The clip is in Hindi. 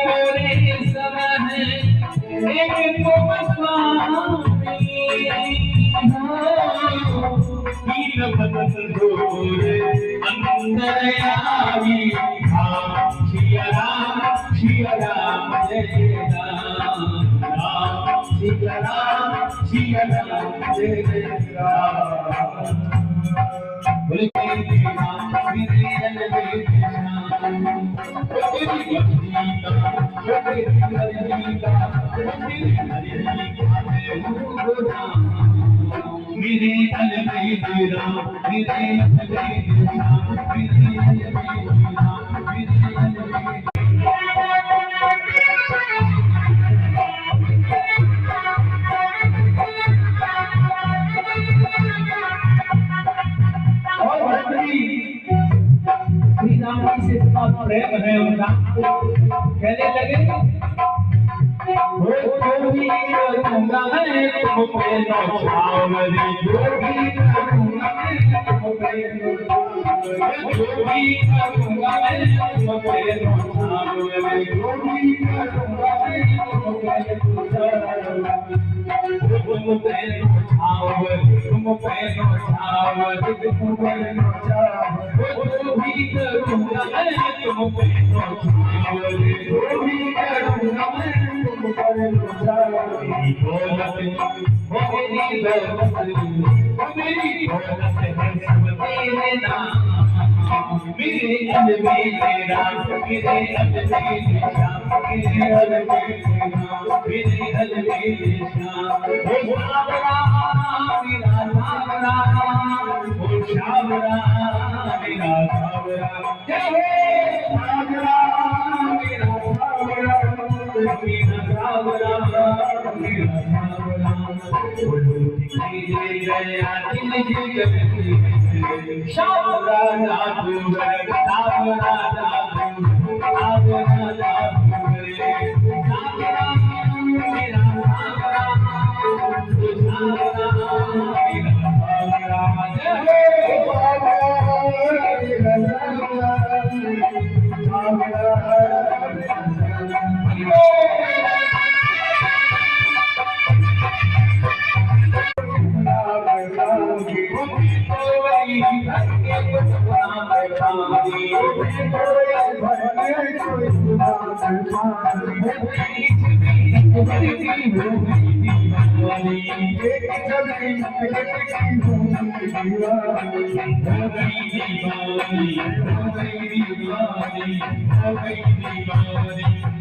गोरे सब है एक तो स्वामी हो तीन बदन गोरे अंदर आवी श्री राम जय राम श्री राम जय राम बोले मेरे अलग राम मेरे से इतना प्रेम है उनका कहने लगे वो जो भी करूँगा मैं तुम पे नौछावरी जो भी करूँगा मैं तुम पे जो भी करूँगा मैं तुम पे नौछावरी जो भी करूँगा मैं तुम पे नौछावरी तुम पे नौछावरी तुम पे नौछावरी तुम पे नौछावरी जो भी करूँगा मैं तुम पे नौछावरी जो भी करूँगा मैं तुम पे नौछावरी मेरी दौलत मेरी दौलत है सब तेरे नाम मेरे दिल में तेरा मेरे दिल में शाम मेरे दिल में नाम मेरे दिल में शाम ओ शावरा मेरा शावरा ओ शावरा मेरा शावरा जय शावरा मेरा शावरा मेरा शावरा मेरा शावरा शावरा